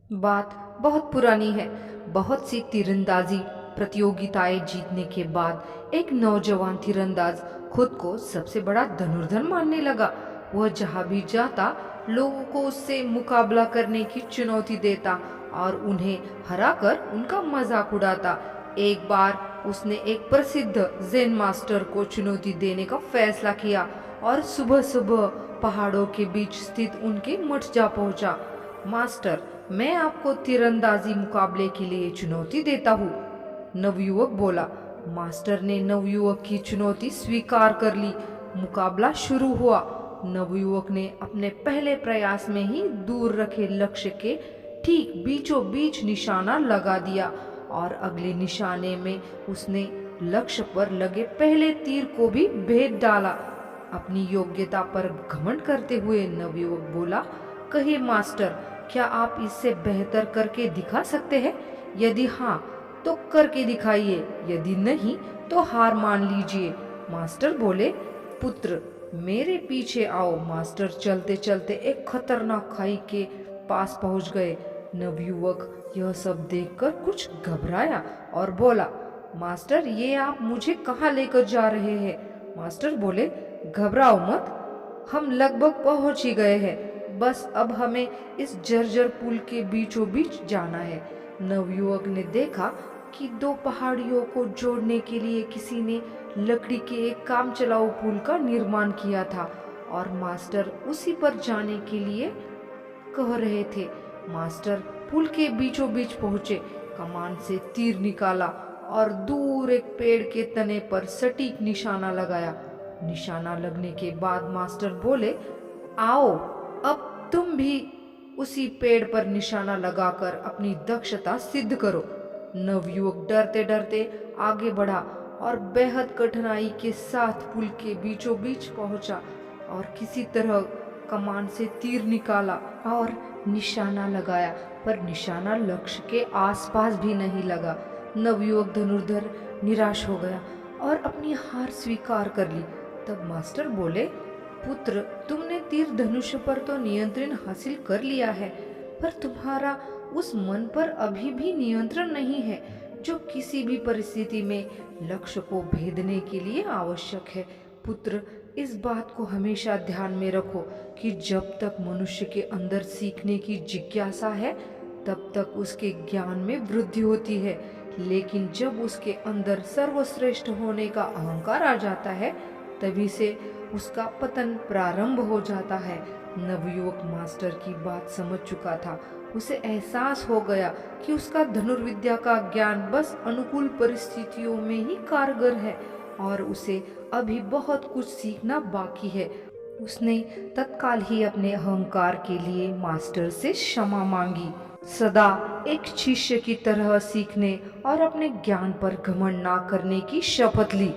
बात बहुत पुरानी है। बहुत सी तीरंदाजी प्रतियोगिताएं जीतने के बाद एक नौजवान तीरंदाज खुद को सबसे बड़ा धनुर्धर मानने लगा। वह जहां भी जाता लोगों को उससे मुकाबला करने की चुनौती देता और उन्हें हराकर उनका मजाक उड़ाता। एक बार उसने एक प्रसिद्ध जेन मास्टर को चुनौती देने का फैसला किया और सुबह सुबह पहाड़ों के बीच स्थित उनके मठ जा पहुंचा। मास्टर, मैं आपको तीरंदाजी मुकाबले के लिए चुनौती देता हूँ, नवयुवक बोला। मास्टर ने नवयुवक की चुनौती स्वीकार कर ली। मुकाबला शुरू हुआ। नवयुवक ने अपने पहले प्रयास में ही दूर रखे लक्ष्य के ठीक बीचों बीच निशाना लगा दिया और अगले निशाने में उसने लक्ष्य पर लगे पहले तीर को भी भेद डाला। अपनी योग्यता पर घमंड करते हुए नवयुवक बोला, कहिए मास्टर, क्या आप इससे बेहतर करके दिखा सकते हैं? यदि हाँ तो करके दिखाइए, यदि नहीं तो हार मान लीजिए। मास्टर बोले, पुत्र मेरे पीछे आओ। मास्टर चलते चलते एक खतरनाक खाई के पास पहुंच गए। नवयुवक यह सब देखकर कुछ घबराया और बोला, मास्टर ये आप मुझे कहाँ लेकर जा रहे हैं? मास्टर बोले, घबराओ मत, हम लगभग पहुंच ही गए हैं। बस अब हमें इस जर्जर पुल के बीचों बीच जाना है। नवयुवक ने देखा कि दो पहाड़ियों को जोड़ने के लिए किसी ने लकड़ी के एक काम चलाऊ पुल का निर्माण किया था और मास्टर उसी पर जाने के लिए कह रहे थे। मास्टर पुल के बीचों बीच पहुंचे, कमान से तीर निकाला और दूर एक पेड़ के तने पर सटीक निशाना लगाया। निशाना लगने के बाद मास्टर बोले, आओ अब तुम भी उसी पेड़ पर निशाना लगाकर अपनी दक्षता सिद्ध करो। नवयुवक डरते डरते आगे बढ़ा और बेहद कठिनाई के साथ पुल के बीचों बीच पहुंचा और किसी तरह कमान से तीर निकाला और निशाना लगाया, पर निशाना लक्ष्य के आसपास भी नहीं लगा। नवयुवक धनुर्धर निराश हो गया और अपनी हार स्वीकार कर ली। तब मास्टर बोले, पुत्र तुमने तीर धनुष पर तो नियंत्रण हासिल कर लिया है, पर तुम्हारा उस मन पर अभी भी नियंत्रण नहीं है जो किसी भी परिस्थिति में लक्ष्य को भेदने के लिए आवश्यक है। पुत्र इस बात को हमेशा ध्यान में रखो कि जब तक मनुष्य के अंदर सीखने की जिज्ञासा है तब तक उसके ज्ञान में वृद्धि होती है, लेकिन जब उसके अंदर सर्वश्रेष्ठ होने का अहंकार आ जाता है तभी से उसका पतन प्रारंभ हो जाता है। नवयुवक मास्टर की बात समझ चुका था। उसे एहसास हो गया कि उसका धनुर्विद्या का ज्ञान बस अनुकूल परिस्थितियों में ही कारगर है और उसे अभी बहुत कुछ सीखना बाकी है। उसने तत्काल ही अपने अहंकार के लिए मास्टर से क्षमा मांगी। सदा एक शिष्य की तरह सीखने और अपने ज्ञान पर घमंड ना करने की शपथ ली।